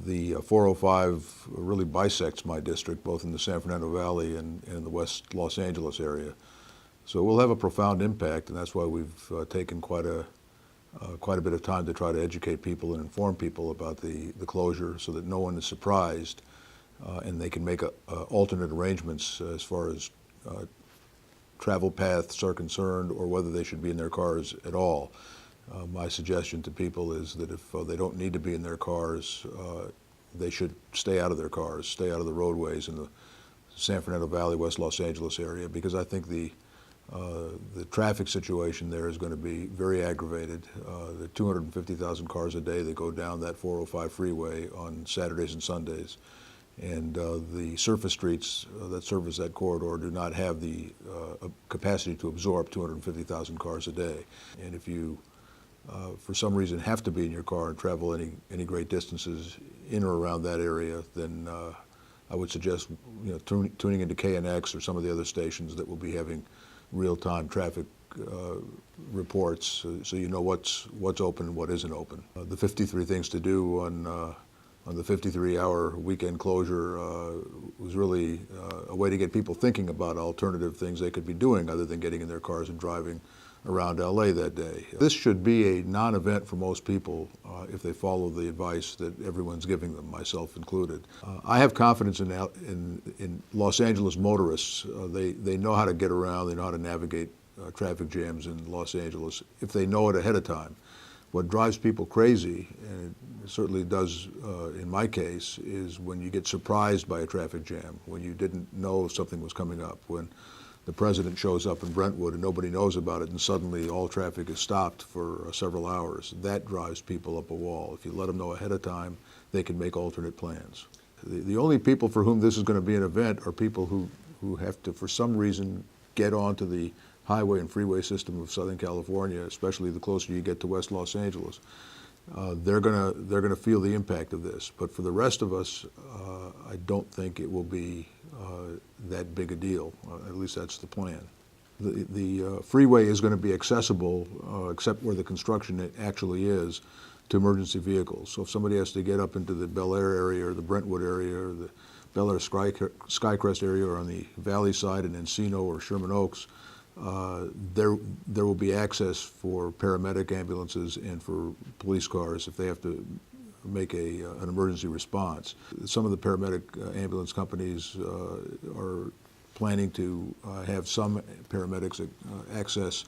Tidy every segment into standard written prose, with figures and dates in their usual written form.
The 405 really bisects my district, both in the San Fernando Valley and in the West Los Angeles area. So it will have a profound impact, and that's why we've taken quite a bit of time to try to educate people and inform people about the closure so that no one is surprised and they can make alternate arrangements as far as travel paths are concerned or whether they should be in their cars at all. My suggestion to people is that if they don't need to be in their cars, they should stay out of their cars, stay out of the roadways in the San Fernando Valley, West Los Angeles area, because I think the traffic situation there is going to be very aggravated. The 250,000 cars a day that go down that 405 freeway on Saturdays and Sundays. And the surface streets that service that corridor do not have the capacity to absorb 250,000 cars a day. And if you, for some reason, have to be in your car and travel any great distances in or around that area, then I would suggest tuning into KNX or some of the other stations that will be having real-time traffic reports, so you know what's open and what isn't open. The 53 things to do on the 53-hour weekend closure was really a way to get people thinking about alternative things they could be doing other than getting in their cars and driving around LA that day. This should be a non-event for most people if they follow the advice that everyone's giving them, myself included. I have confidence in Los Angeles motorists. They know how to get around, they know how to navigate traffic jams in Los Angeles if they know it ahead of time. What drives people crazy, and it certainly does in my case, is when you get surprised by a traffic jam, when you didn't know something was coming up, when the president shows up in Brentwood and nobody knows about it and suddenly all traffic is stopped for several hours. That drives people up a wall. If you let them know ahead of time, they can make alternate plans. The only people for whom this is going to be an event are people who have to, for some reason, get onto the highway and freeway system of Southern California, especially the closer you get to West Los Angeles. They're gonna feel the impact of this. But for the rest of us, I don't think it will be that big a deal. At least that's the plan. The freeway is going to be accessible, except where the construction actually is, to emergency vehicles. So if somebody has to get up into the Bel Air area or the Brentwood area or the Bel Air Skycrest area or on the Valley side in Encino or Sherman Oaks, there will be access for paramedic ambulances and for police cars if they have to make an emergency response. Some of the paramedic ambulance companies are planning to have some paramedics access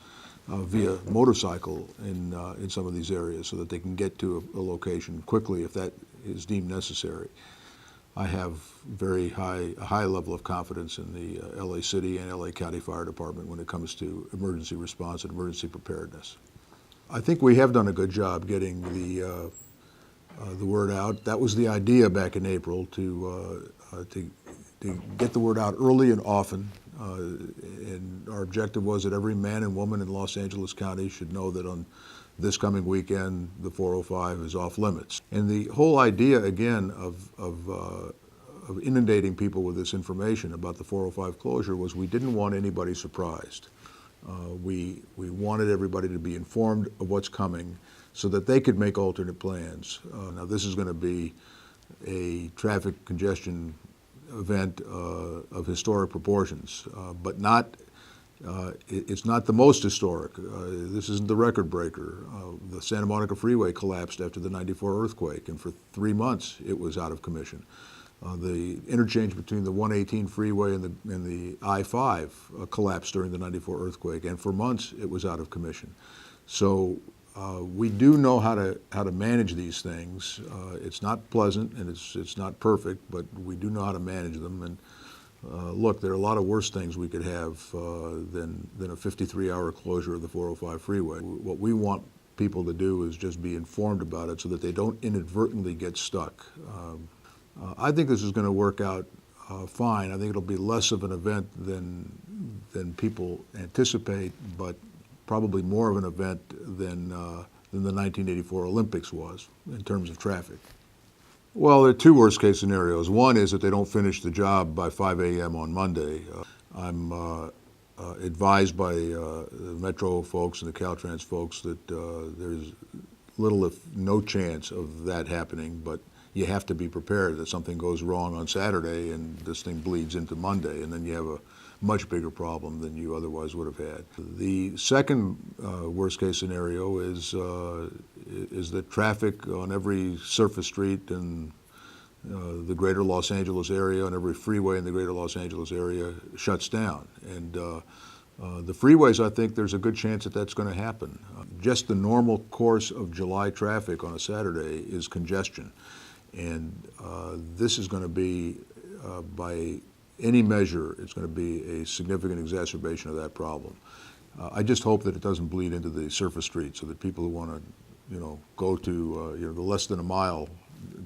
via motorcycle in some of these areas so that they can get to a location quickly if that is deemed necessary. I have a high level of confidence in the LA City and LA County Fire Department when it comes to emergency response and emergency preparedness. I think we have done a good job getting the word out. That was the idea back in April, to get the word out early and often. And our objective was that every man and woman in Los Angeles County should know that on this coming weekend, the 405 is off limits. And the whole idea, again, of inundating people with this information about the 405 closure was we didn't want anybody surprised. We wanted everybody to be informed of what's coming so that they could make alternate plans. Now, this is going to be a traffic congestion event of historic proportions, but it's not the most historic. This isn't the record breaker. The Santa Monica Freeway collapsed after the '94 earthquake, and for 3 months it was out of commission. The interchange between the 118 freeway and the I-5 collapsed during the '94 earthquake, and for months it was out of commission. So we do know how to manage these things. It's not pleasant and it's not perfect, but we do know how to manage them. And look, there are a lot of worse things we could have than a 53-hour closure of the 405 freeway. What we want people to do is just be informed about it so that they don't inadvertently get stuck. I think this is going to work out fine. I think it'll be less of an event than people anticipate, but probably more of an event than the 1984 Olympics was in terms of traffic. Well, there are two worst-case scenarios. One is that they don't finish the job by 5 a.m. on Monday. I'm advised by the Metro folks and the Caltrans folks that there's little if no chance of that happening, but you have to be prepared that something goes wrong on Saturday and this thing bleeds into Monday, and then you have a much bigger problem than you otherwise would have had. The second worst case scenario is that traffic on every surface street in the greater Los Angeles area and every freeway in the greater Los Angeles area shuts down. And the freeways, I think there's a good chance that that's going to happen. Just the normal course of July traffic on a Saturday is congestion. And this is going to be, by any measure, it's going to be a significant exacerbation of that problem. I just hope that it doesn't bleed into the surface streets, so that people who want to, go to, the less than a mile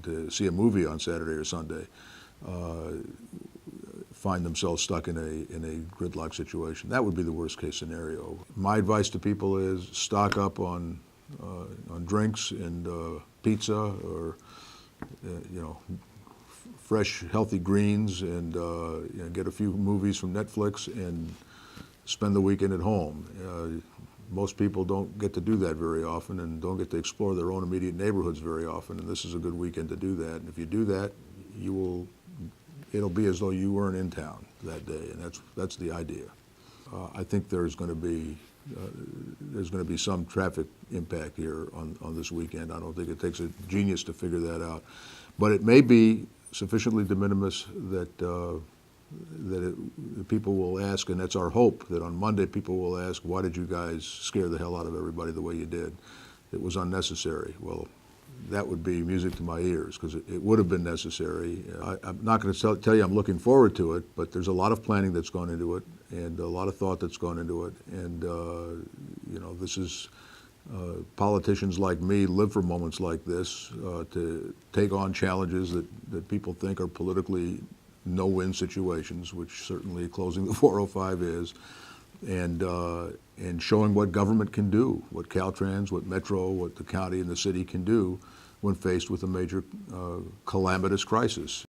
to see a movie on Saturday or Sunday, find themselves stuck in a gridlock situation. That would be the worst case scenario. My advice to people is stock up on drinks and pizza, or fresh, healthy greens, and get a few movies from Netflix and spend the weekend at home. Most people don't get to do that very often and don't get to explore their own immediate neighborhoods very often, and this is a good weekend to do that. And if you do that, it'll be as though you weren't in town that day, and that's the idea. I think there's going to be some traffic impact here on this weekend. I don't think it takes a genius to figure that out, but it may be sufficiently de minimis that people will ask, and that's our hope, that on Monday people will ask, why did you guys scare the hell out of everybody the way you did? It was unnecessary. Well, that would be music to my ears, because it would have been necessary. I'm not going to tell you I'm looking forward to it, but there's a lot of planning that's gone into it, and a lot of thought that's gone into it, and this is politicians like me live for moments like this, to take on challenges that people think are politically no-win situations, which certainly closing the 405 is, and showing what government can do, what Caltrans, what Metro, what the county and the city can do when faced with a major calamitous crisis.